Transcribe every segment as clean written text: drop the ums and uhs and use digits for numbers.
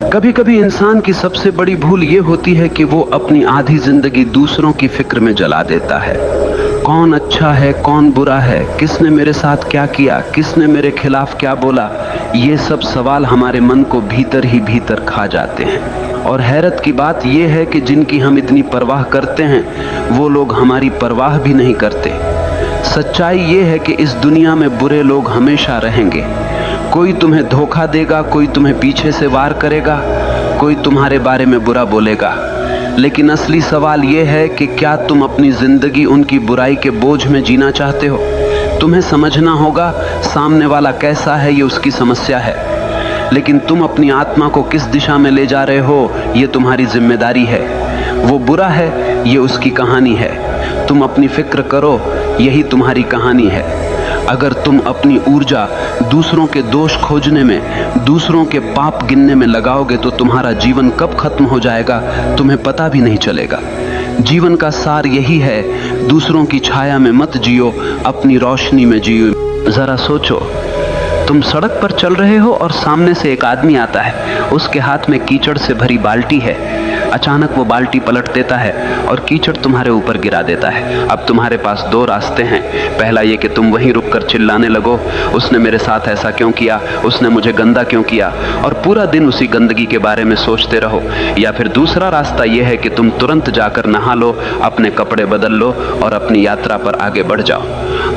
कभी कभी इंसान की सबसे बड़ी भूल ये होती है कि वो अपनी आधी जिंदगी दूसरों की फिक्र में जला देता है। कौन अच्छा है, कौन बुरा है, किसने मेरे साथ क्या किया, किसने मेरे खिलाफ क्या बोला, ये सब सवाल हमारे मन को भीतर ही भीतर खा जाते हैं। और हैरत की बात यह है कि जिनकी हम इतनी परवाह करते हैं वो लोग हमारी परवाह भी नहीं करते। सच्चाई ये है कि इस दुनिया में बुरे लोग हमेशा रहेंगे। कोई तुम्हें धोखा देगा, कोई तुम्हें पीछे से वार करेगा, कोई तुम्हारे बारे में बुरा बोलेगा। लेकिन असली सवाल यह है कि क्या तुम अपनी जिंदगी उनकी बुराई के बोझ में जीना चाहते हो? तुम्हें समझना होगा सामने वाला कैसा है, ये उसकी समस्या है, लेकिन तुम अपनी आत्मा को किस दिशा में ले जा रहे हो ये तुम्हारी जिम्मेदारी है। वो बुरा है, ये उसकी कहानी है। तुम अपनी फिक्र करो, यही तुम्हारी कहानी है। अगर तुम अपनी ऊर्जा दूसरों के दोष खोजने में, दूसरों के पाप गिनने में लगाओगे तो तुम्हारा जीवन कब खत्म हो जाएगा तुम्हें पता भी नहीं चलेगा। जीवन का सार यही है, दूसरों की छाया में मत जियो, अपनी रोशनी में जियो। जरा सोचो, तुम सड़क पर चल रहे हो और सामने से एक आदमी आता है, उसके हाथ में कीचड़ से भरी बाल्टी है। अचानक वो बाल्टी पलट देता है और कीचड़ तुम्हारे ऊपर गिरा देता है। अब तुम्हारे पास दो रास्ते हैं। पहला ये कि तुम वहीं रुककर चिल्लाने लगो, उसने मेरे साथ ऐसा क्यों किया, उसने मुझे गंदा क्यों किया, और पूरा दिन उसी गंदगी के बारे में सोचते रहो। या फिर दूसरा रास्ता यह है कि तुम तुरंत जाकर नहा लो, अपने कपड़े बदल लो और अपनी यात्रा पर आगे बढ़ जाओ।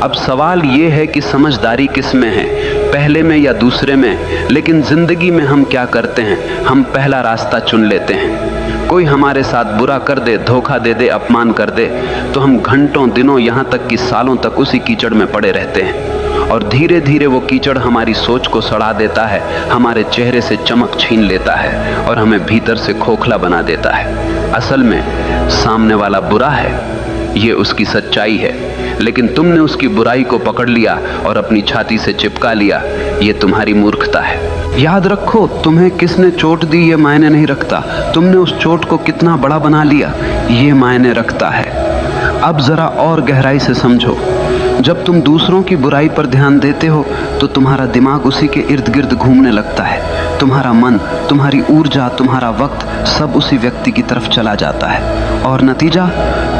अब सवाल ये है कि समझदारी किस में है, पहले में या दूसरे में? लेकिन जिंदगी में हम क्या करते हैं, हम पहला रास्ता चुन लेते हैं। कोई हमारे साथ बुरा कर दे, धोखा दे दे, अपमान कर दे, तो हम घंटों, दिनों, यहाँ तक कि सालों तक उसी कीचड़ में पड़े रहते हैं। और धीरे धीरे वो कीचड़ हमारी सोच को सड़ा देता है, हमारे चेहरे से चमक छीन लेता है और हमें भीतर से खोखला बना देता है। असल में सामने वाला बुरा है, ये उसकी सच्चाई है, लेकिन तुमने उसकी बुराई को पकड़ लिया और अपनी छाती से चिपका लिया। ये तुम्हारी मूर्खता है। याद रखो, तुम्हें किसने चोट दी ये मायने नहीं रखता, तुमने उस चोट को कितना बड़ा बना लिया ये मायने रखता है। अब जरा और गहराई से समझो, जब तुम दूसरों की बुराई पर ध्यान देते हो तो तुम्हारा दिमाग उसी के इर्द गिर्द घूमने लगता है। तुम्हारा मन, तुम्हारी ऊर्जा, तुम्हारा वक्त सब उसी व्यक्ति की तरफ चला जाता है और नतीजा,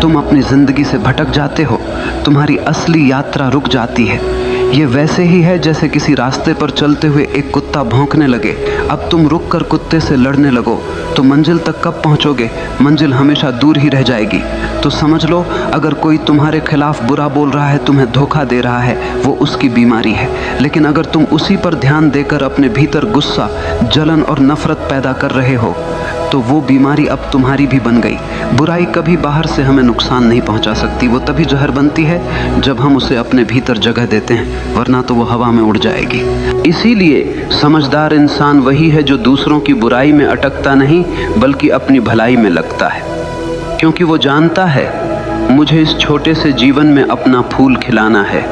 तुम अपनी जिंदगी से भटक जाते हो। तुम्हारी असली यात्रा रुक जाती है। ये वैसे ही है जैसे किसी रास्ते पर चलते हुए एक कुत्ता भौंकने लगे। अब तुम रुक कर कुत्ते से लड़ने लगो तो मंजिल तक कब पहुंचोगे? मंजिल हमेशा दूर ही रह जाएगी। तो समझ लो, अगर कोई तुम्हारे खिलाफ बुरा बोल रहा है, तुम्हें धोखा दे रहा है, वो उसकी बीमारी है। लेकिन अगर तुम उसी पर ध्यान देकर अपने भीतर गुस्सा, जलन और नफरत पैदा कर रहे हो तो वो बीमारी अब तुम्हारी भी बन गई। बुराई कभी बाहर से हमें नुकसान नहीं पहुंचा सकती, वो तभी जहर बनती है जब हम उसे अपने भीतर जगह देते हैं, वरना तो वो हवा में उड़ जाएगी। इसीलिए समझदार इंसान वही है जो दूसरों की बुराई में अटकता नहीं बल्कि अपनी भलाई में लगता है, क्योंकि वो जानता है मुझे इस छोटे से जीवन में अपना फूल खिलाना है,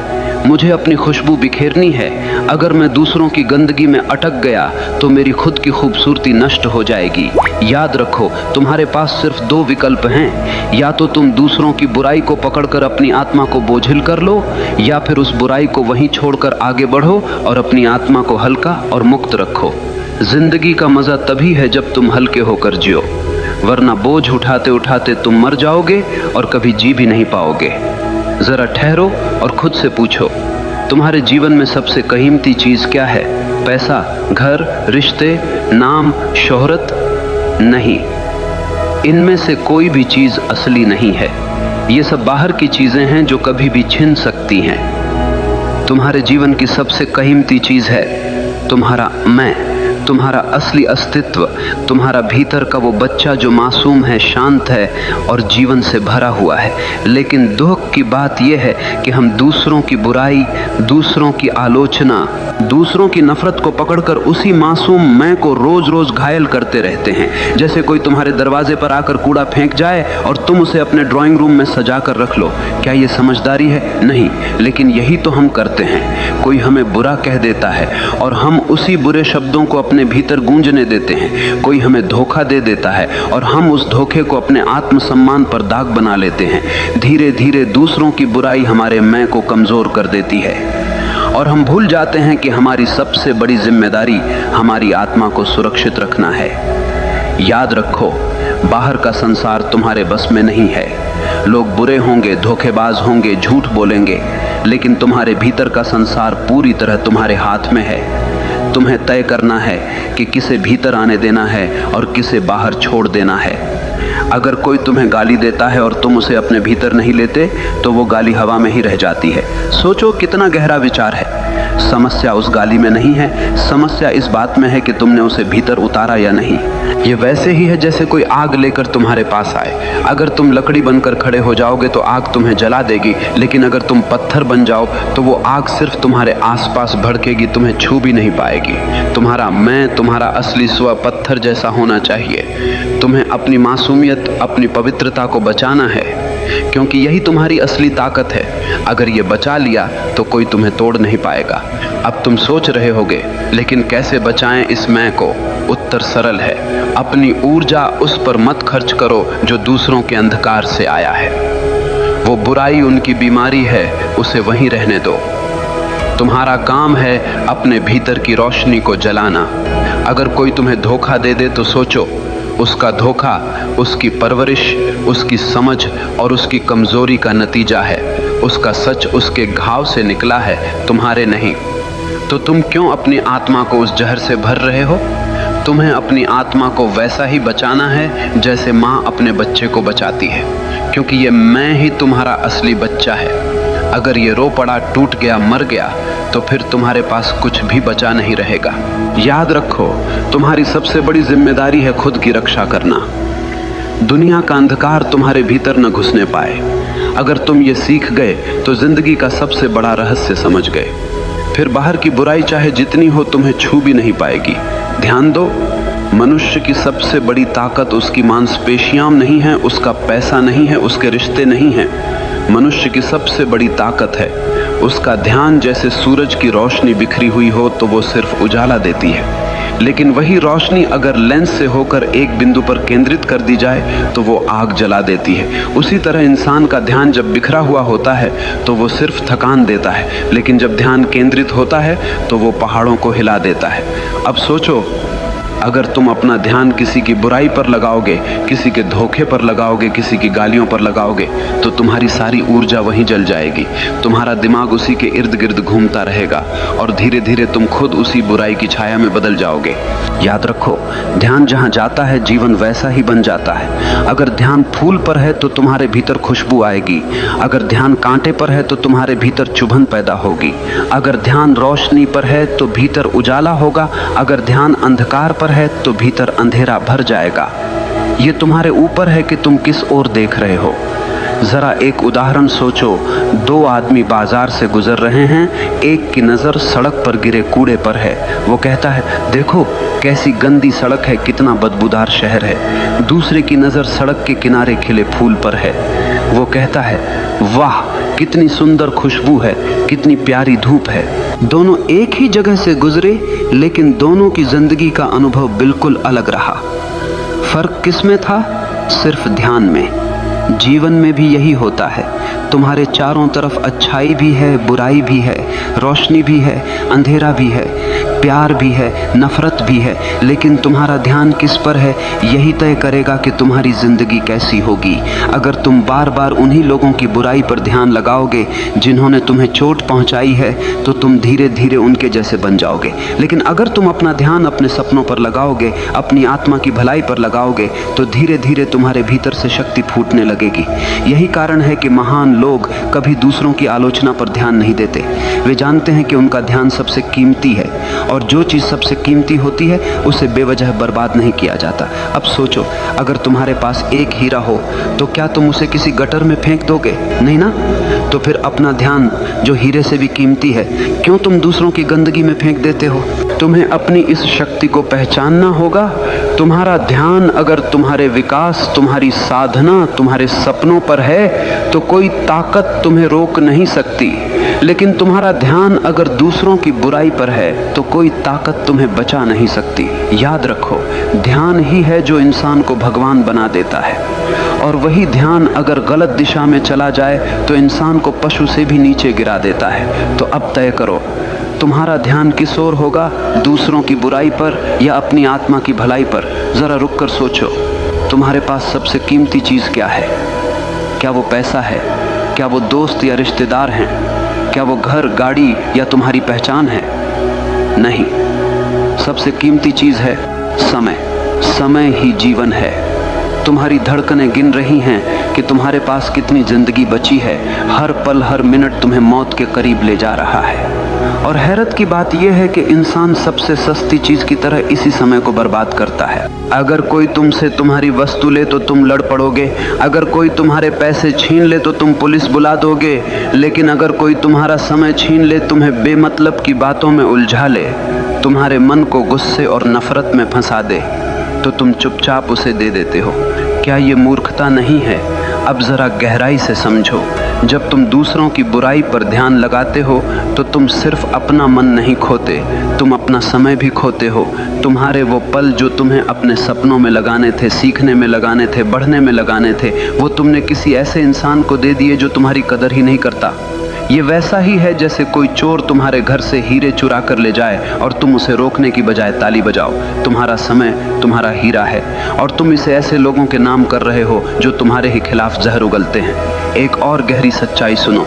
मुझे अपनी खुशबू बिखेरनी है। अगर मैं दूसरों की गंदगी में अटक गया तो मेरी खुद की खूबसूरती नष्ट हो जाएगी। याद रखो, तुम्हारे पास सिर्फ दो विकल्प हैं, या तो तुम दूसरों की बुराई को पकड़कर अपनी आत्मा को बोझिल कर लो, या फिर उस बुराई को वहीं छोड़कर आगे बढ़ो और अपनी आत्मा को हल्का और मुक्त रखो। जिंदगी का मजा तभी है जब तुम हल्के होकर जियो, वरना बोझ उठाते उठाते तुम मर जाओगे और कभी जी भी नहीं पाओगे। जरा ठहरो और खुद से पूछो, तुम्हारे जीवन में सबसे कीमती चीज क्या है? पैसा, घर, रिश्ते, नाम, शोहरत? नहीं, इनमें से कोई भी चीज असली नहीं है। ये सब बाहर की चीजें हैं जो कभी भी छिन सकती हैं। तुम्हारे जीवन की सबसे कीमती चीज है तुम्हारा मैं, तुम्हारा असली अस्तित्व, तुम्हारा भीतर का वो बच्चा जो मासूम है, शांत है और जीवन से भरा हुआ है। लेकिन दुख की बात यह है कि हम दूसरों की बुराई, दूसरों की आलोचना, दूसरों की नफरत को पकड़कर उसी मासूम मैं को रोज रोज घायल करते रहते हैं। जैसे कोई तुम्हारे दरवाजे पर आकर कूड़ा फेंक जाए और तुम उसे अपने ड्राइंग रूम में सजा कर रख लो। क्या ये समझदारी है? नहीं, लेकिन यही तो हम करते हैं। कोई हमें बुरा कह देता है और हम उसी बुरे शब्दों को अपने भीतर गूंजने देते हैं। कोई हमें धोखा दे देता है और हम उस धोखे को अपने आत्मसम्मान पर दाग बना लेते हैं। धीरे धीरे दूसरों की बुराई हमारे मैं को कमजोर कर देती है। और हम भूल जाते हैं कि हमारी सबसे बड़ी जिम्मेदारी हमारी आत्मा को सुरक्षित रखना है। याद रखो, बाहर का संसार तुम्हारे बस में नहीं है। लोग बुरे होंगे, धोखेबाज होंगे, झूठ बोलेंगे, लेकिन तुम्हारे भीतर का संसार पूरी तरह तुम्हारे हाथ में है। तुम्हें तय करना है कि किसे भीतर आने देना है और किसे बाहर छोड़ देना है। अगर कोई तुम्हें गाली देता है और तुम उसे अपने भीतर नहीं लेते तो वो गाली हवा में ही रह जाती है। सोचो कितना गहरा विचार है। समस्या उस गाली में नहीं है, समस्या इस बात में है कि तुमने उसे भीतर उतारा या नहीं। ये वैसे ही है जैसे कोई आग लेकर तुम्हारे पास आए। अगर तुम लकड़ी बनकर खड़े हो जाओगे तो आग तुम्हें जला देगी, लेकिन अगर तुम पत्थर बन जाओ तो वो आग सिर्फ तुम्हारे आसपास भड़केगी, तुम्हें छू भी नहीं पाएगी। तुम्हारा मैं, तुम्हारा असली स्व पत्थर जैसा होना चाहिए। तुम्हें अपनी मासूमियत, अपनी पवित्रता को बचाना है, क्योंकि यही तुम्हारी असली ताकत है। अगर ये बचा लिया तो कोई तुम्हें तोड़ नहीं पाएगा। अब तुम सोच रहे होगे, लेकिन कैसे बचाएं इस मैं को? उत्तर सरल है, अपनी ऊर्जा उस पर मत खर्च करो जो दूसरों के अंधकार से आया है। वो बुराई उनकी बीमारी है, उसे वहीं रहने दो। तुम्हारा काम है अपने भीतर की रोशनी को जलाना। अगर कोई तुम्हें धोखा दे दे तो सोचो, उसका धोखा उसकी परवरिश, उसकी समझ और उसकी कमजोरी का नतीजा है। उसका सच उसके घाव से निकला है, तुम्हारे नहीं। तो तुम क्यों अपनी आत्मा को उस जहर से भर रहे हो? तुम्हें अपनी आत्मा को वैसा ही बचाना है जैसे माँ अपने बच्चे को बचाती है, क्योंकि ये मैं ही तुम्हारा असली बच्चा है। अगर ये रो पड़ा, टूट गया, मर गया तो फिर तुम्हारे पास कुछ भी बचा नहीं रहेगा। याद रखो, तुम्हारी सबसे बड़ी जिम्मेदारी है खुद की रक्षा करना। दुनिया का अंधकार तुम्हारे भीतर न घुसने पाए। अगर तुम ये सीख गए तो जिंदगी का सबसे बड़ा रहस्य समझ गए। फिर बाहर की बुराई चाहे जितनी हो तुम्हें छू भी नहीं पाएगी। ध्यान दो, मनुष्य की सबसे बड़ी ताकत उसकी मांसपेशियां नहीं है, उसका पैसा नहीं है, उसके रिश्ते नहीं हैं। मनुष्य की सबसे बड़ी ताकत है उसका ध्यान। जैसे सूरज की रोशनी बिखरी हुई हो तो वो सिर्फ उजाला देती है, लेकिन वही रोशनी अगर लेंस से होकर एक बिंदु पर केंद्रित कर दी जाए तो वो आग जला देती है। उसी तरह इंसान का ध्यान जब बिखरा हुआ होता है तो वो सिर्फ थकान देता है, लेकिन जब ध्यान केंद्रित होता है तो वो पहाड़ों को हिला देता है। अब सोचो, अगर तुम अपना ध्यान किसी की बुराई पर लगाओगे, किसी के धोखे पर लगाओगे, किसी की गालियों पर लगाओगे तो तुम्हारी सारी ऊर्जा वहीं जल जाएगी। तुम्हारा दिमाग उसी के इर्द गिर्द घूमता रहेगा और धीरे धीरे तुम खुद उसी बुराई की छाया में बदल जाओगे। याद रखो, ध्यान जहाँ जाता है जीवन वैसा ही बन जाता है। अगर ध्यान फूल पर है तो तुम्हारे भीतर खुशबू आएगी। अगर ध्यान कांटे पर है तो तुम्हारे भीतर चुभन पैदा होगी। अगर ध्यान रोशनी पर है तो भीतर उजाला होगा। अगर ध्यान अंधकार पर है तो भीतर अंधेरा भर जाएगा। ये तुम्हारे ऊपर है कि तुम किस ओर देख रहे हो। जरा एक उदाहरण सोचो, दो आदमी बाजार से गुजर रहे हैं। एक की नज़र सड़क पर गिरे कूड़े पर है। वो कहता है, देखो कैसी गंदी सड़क है, कितना बदबूदार शहर है। दूसरे की नज़र सड़क के किनारे खिले फूल पर है। वो कहता है, वाह कितनी सुंदर खुशबू है, कितनी प्यारी धूप है। दोनों एक ही जगह से गुजरे, लेकिन दोनों की जिंदगी का अनुभव बिल्कुल अलग रहा। फर्क किसमें था? सिर्फ ध्यान में। जीवन में भी यही होता है। तुम्हारे चारों तरफ अच्छाई भी है, बुराई भी है, रोशनी भी है, अंधेरा भी है, प्यार भी है, नफरत भी है, लेकिन तुम्हारा ध्यान किस पर है यही तय करेगा कि तुम्हारी जिंदगी कैसी होगी। अगर तुम बार बार उन्हीं लोगों की बुराई पर ध्यान लगाओगे जिन्होंने तुम्हें चोट पहुंचाई है तो तुम धीरे धीरे उनके जैसे बन जाओगे। लेकिन अगर तुम अपना ध्यान अपने सपनों पर लगाओगे, अपनी आत्मा की भलाई पर लगाओगे तो धीरे धीरे तुम्हारे भीतर से शक्ति फूटने लगेगी। यही कारण है कि महान लोग कभी दूसरों की आलोचना पर ध्यान नहीं देते। वे जानते हैं कि उनका ध्यान सबसे कीमती है और जो चीज़ सबसे कीमती होती है उसे बेवजह बर्बाद नहीं किया जाता। अब सोचो, अगर तुम्हारे पास एक हीरा हो तो क्या तुम उसे किसी गटर में फेंक दोगे? नहीं ना। तो फिर अपना ध्यान जो हीरे से भी कीमती है क्यों तुम दूसरों की गंदगी में फेंक देते हो? तुम्हें अपनी इस शक्ति को पहचानना होगा तुम्हारा ध्यान अगर तुम्हारे विकास, तुम्हारी साधना, तुम्हारे सपनों पर है तो कोई ताकत तुम्हें रोक नहीं सकती। लेकिन तुम्हारा ध्यान अगर दूसरों की बुराई पर है तो कोई ताकत तुम्हें बचा नहीं सकती। याद रखो, ध्यान ही है जो इंसान को भगवान बना देता है, और वही ध्यान अगर गलत दिशा में चला जाए तो इंसान को पशु से भी नीचे गिरा देता है। तो अब तय करो, तुम्हारा ध्यान किस ओर होगा, दूसरों की बुराई पर या अपनी आत्मा की भलाई पर? जरा रुक कर सोचो, तुम्हारे पास सबसे कीमती चीज़ क्या है? क्या वो पैसा है? क्या वो दोस्त या रिश्तेदार हैं? क्या वो घर, गाड़ी या तुम्हारी पहचान है? नहीं, सबसे कीमती चीज़ है समय। समय ही जीवन है। तुम्हारी धड़कनें गिन रही हैं कि तुम्हारे पास कितनी जिंदगी बची है। हर पल, हर मिनट तुम्हें मौत के करीब ले जा रहा है। और हैरत की बात यह है कि इंसान सबसे सस्ती चीज की तरह इसी समय को बर्बाद करता है। अगर कोई तुमसे तुम्हारी वस्तु ले तो तुम लड़ पड़ोगे, अगर कोई तुम्हारे पैसे छीन ले तो तुम पुलिस बुला दोगे, लेकिन अगर कोई तुम्हारा समय छीन ले, तुम्हें बेमतलब की बातों में उलझा ले, तुम्हारे मन को गुस्से और नफरत में फंसा दे, तो तुम चुपचाप उसे दे देते हो। क्या ये मूर्खता नहीं है? अब जरा गहराई से समझो, जब तुम दूसरों की बुराई पर ध्यान लगाते हो तो तुम सिर्फ अपना मन नहीं खोते, तुम अपना समय भी खोते हो। तुम्हारे वो पल जो तुम्हें अपने सपनों में लगाने थे, सीखने में लगाने थे, बढ़ने में लगाने थे, वो तुमने किसी ऐसे इंसान को दे दिए जो तुम्हारी कदर ही नहीं करता। ये वैसा ही है जैसे कोई चोर तुम्हारे घर से हीरे चुरा कर ले जाए और तुम उसे रोकने की बजाय ताली बजाओ। तुम्हारा समय तुम्हारा हीरा है और तुम इसे ऐसे लोगों के नाम कर रहे हो जो तुम्हारे ही खिलाफ जहर उगलते हैं। एक और गहरी सच्चाई सुनो,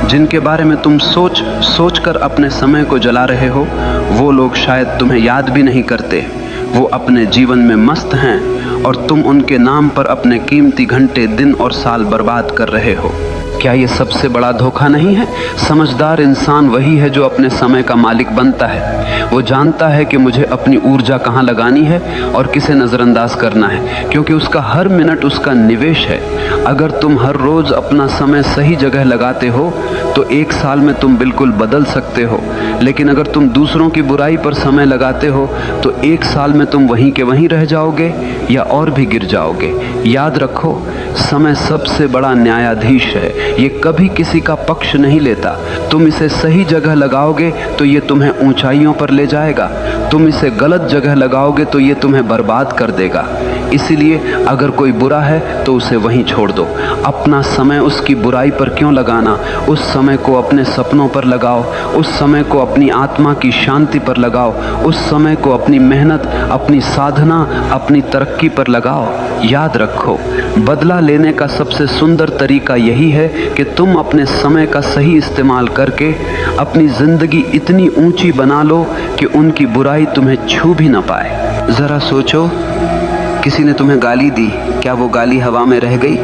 जिनके बारे में तुम सोच कर अपने समय को जला रहे हो, वो लोग शायद तुम्हें याद भी नहीं करते। वो अपने जीवन में मस्त हैं और तुम उनके नाम पर अपने कीमती घंटे, दिन और साल बर्बाद कर रहे हो। क्या ये सबसे बड़ा धोखा नहीं है? समझदार इंसान वही है जो अपने समय का मालिक बनता है। वो जानता है कि मुझे अपनी ऊर्जा कहाँ लगानी है और किसे नज़रअंदाज करना है, क्योंकि उसका हर मिनट उसका निवेश है। अगर तुम हर रोज़ अपना समय सही जगह लगाते हो तो एक साल में तुम बिल्कुल बदल सकते हो, लेकिन अगर तुम दूसरों की बुराई पर समय लगाते हो तो एक साल में तुम वहीं के वहीं रह जाओगे या और भी गिर जाओगे। याद रखो, समय सबसे बड़ा न्यायाधीश है। ये कभी किसी का पक्ष नहीं लेता। तुम इसे सही जगह लगाओगे तो ये तुम्हें ऊंचाइयों पर ले जाएगा, तुम इसे गलत जगह लगाओगे तो ये तुम्हें बर्बाद कर देगा। इसीलिए अगर कोई बुरा है तो उसे वहीं छोड़ दो। अपना समय उसकी बुराई पर क्यों लगाना? उस समय को अपने सपनों पर लगाओ, उस समय को अपनी आत्मा की शांति पर लगाओ, उस समय को अपनी मेहनत, अपनी साधना, अपनी तरक्की पर लगाओ। याद रखो, बदला लेने का सबसे सुंदर तरीका यही है कि तुम अपने समय का सही इस्तेमाल करके अपनी जिंदगी इतनी ऊंची बना लो कि उनकी बुराई तुम्हें छू भी ना पाए। जरा सोचो, किसी ने तुम्हें गाली दी, क्या वो गाली हवा में रह गई?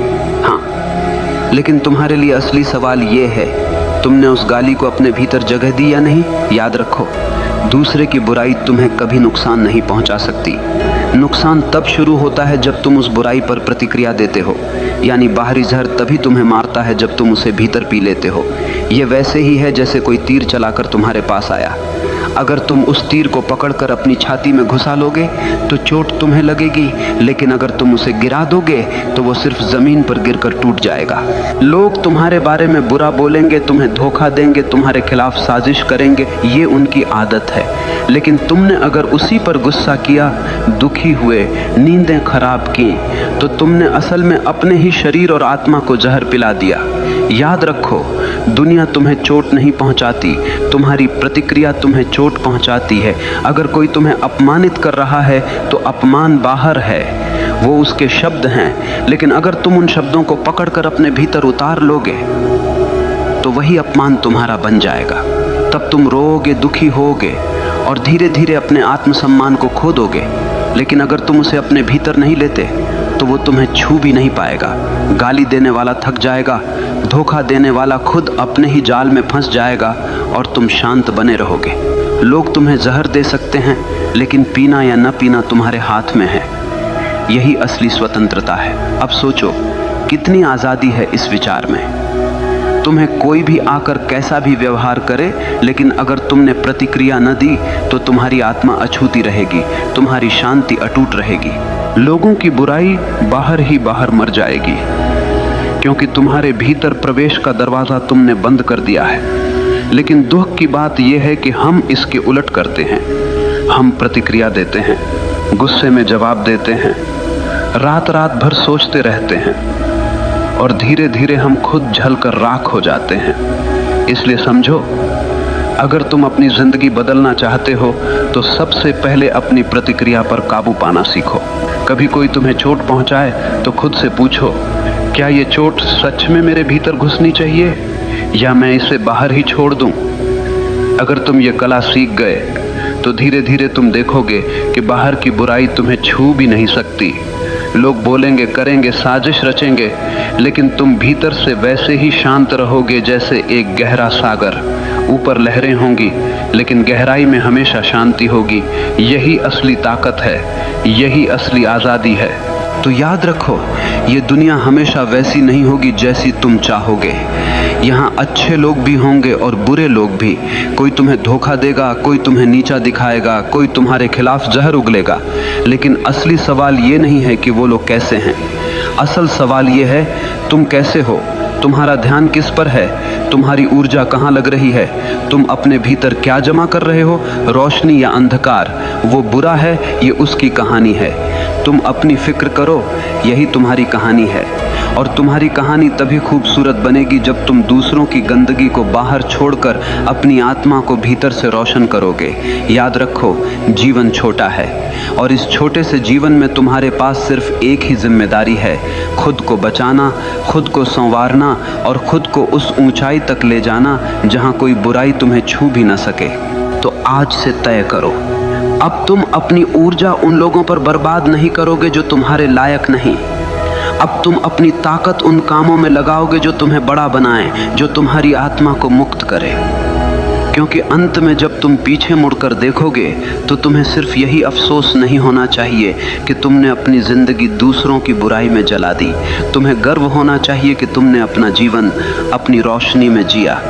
हाँ, लेकिन तुम्हारे लिए असली सवाल ये है, तुमने उस गाली को अपने भीतर जगह दी या नहीं? याद रखो, दूसरे की बुराई तुम्हें कभी नुकसान नहीं पहुंचा सकती। नुकसान तब शुरू होता है जब तुम उस बुराई पर प्रतिक्रिया देते हो, यानी बाहरी जहर तभी तुम्हें मारता है जब तुम उसे भीतर पी लेते हो। ये वैसे ही है जैसे कोई तीर चलाकर तुम्हारे पास आया। अगर तुम उस तीर को पकड़कर अपनी छाती में घुसा लोगे तो चोट तुम्हें लगेगी, लेकिन अगर तुम उसे गिरा दोगे तो वो सिर्फ जमीन पर गिरकर टूट जाएगा। लोग तुम्हारे बारे में बुरा बोलेंगे, तुम्हें धोखा देंगे, तुम्हारे खिलाफ साजिश करेंगे, ये उनकी आदत है। लेकिन तुमने अगर उसी पर गुस्सा किया, दुखी हुए, नींदें खराब की, तो तुमने असल में अपने ही शरीर और आत्मा को जहर पिला दिया। याद रखो, दुनिया तुम्हें चोट नहीं पहुंचाती, तुम्हारी प्रतिक्रिया तुम्हें चोट पहुंचाती है। अगर कोई तुम्हें अपमानित कर रहा है तो अपमान बाहर है, वो उसके शब्द हैं, लेकिन अगर तुम उन शब्दों को पकड़कर अपने भीतर उतार लोगे तो वही अपमान तुम्हारा बन जाएगा। तब तुम रोओगे, दुखी होगे और धीरे धीरे अपने आत्मसम्मान को खो दोगे। लेकिन अगर तुम उसे अपने भीतर नहीं लेते तो वो तुम्हें छू भी नहीं पाएगा। गाली देने वाला थक जाएगा, धोखा देने वाला खुद अपने ही जाल में फंस जाएगा और तुम शांत बने रहोगे। लोग तुम्हें जहर दे सकते हैं, लेकिन पीना या न पीना तुम्हारे हाथ में है। यही असली स्वतंत्रता है। अब सोचो, कितनी आज़ादी है इस विचार में। तुम्हें कोई भी आकर कैसा भी व्यवहार करे, लेकिन अगर तुमने प्रतिक्रिया न दी तो तुम्हारी आत्मा अछूती रहेगी, तुम्हारी शांति अटूट रहेगी। लोगों की बुराई बाहर ही बाहर मर जाएगी, क्योंकि तुम्हारे भीतर प्रवेश का दरवाजा तुमने बंद कर दिया है। लेकिन दुख की बात यह है कि हम इसके उलट करते हैं। हम प्रतिक्रिया देते हैं, गुस्से में जवाब देते हैं, रात रात भर सोचते रहते हैं और धीरे धीरे हम खुद जलकर राख हो जाते हैं। इसलिए समझो, अगर तुम अपनी जिंदगी बदलना चाहते हो तो सबसे पहले अपनी प्रतिक्रिया पर काबू पाना सीखो। कभी कोई तुम्हें चोट पहुंचाए तो खुद से पूछो, क्या ये चोट सच में मेरे भीतर घुसनी चाहिए या मैं इसे बाहर ही छोड़ दूं? अगर तुम ये कला सीख गए तो धीरे धीरे तुम देखोगे कि बाहर की बुराई तुम्हें छू भी नहीं सकती। लोग बोलेंगे, करेंगे, साजिश रचेंगे, लेकिन तुम भीतर से वैसे ही शांत रहोगे जैसे एक गहरा सागर। ऊपर लहरें होंगी लेकिन गहराई में हमेशा शांति होगी। यही असली ताकत है, यही असली आज़ादी है। तो याद रखो, ये दुनिया हमेशा वैसी नहीं होगी जैसी तुम चाहोगे। यहाँ अच्छे लोग भी होंगे और बुरे लोग भी। कोई तुम्हें धोखा देगा, कोई तुम्हें नीचा दिखाएगा, कोई तुम्हारे खिलाफ जहर उगलेगा। लेकिन असली सवाल ये नहीं है कि वो लोग कैसे हैं। असल सवाल ये है, तुम कैसे हो? तुम्हारा ध्यान किस पर है? तुम्हारी ऊर्जा कहाँ लग रही है? तुम अपने भीतर क्या जमा कर रहे हो? रोशनी या अंधकार? वो बुरा है, ये उसकी कहानी है। तुम अपनी फिक्र करो, यही तुम्हारी कहानी है। और तुम्हारी कहानी तभी खूबसूरत बनेगी जब तुम दूसरों की गंदगी को बाहर छोड़कर अपनी आत्मा को भीतर से रोशन करोगे। याद रखो, जीवन छोटा है और इस छोटे से जीवन में तुम्हारे पास सिर्फ एक ही जिम्मेदारी है, खुद को बचाना, खुद को संवारना और खुद को उस ऊंचाई तक ले जाना जहां कोई बुराई तुम्हें छू भी न सके। तो आज से तय करो, अब तुम अपनी ऊर्जा उन लोगों पर बर्बाद नहीं करोगे जो तुम्हारे लायक नहीं। अब तुम अपनी ताकत उन कामों में लगाओगे जो तुम्हें बड़ा बनाएं, जो तुम्हारी आत्मा को मुक्त करे। क्योंकि अंत में जब तुम पीछे मुड़कर देखोगे तो तुम्हें सिर्फ यही अफसोस नहीं होना चाहिए कि तुमने अपनी जिंदगी दूसरों की बुराई में जला दी। तुम्हें गर्व होना चाहिए कि तुमने अपना जीवन अपनी रोशनी में जिया।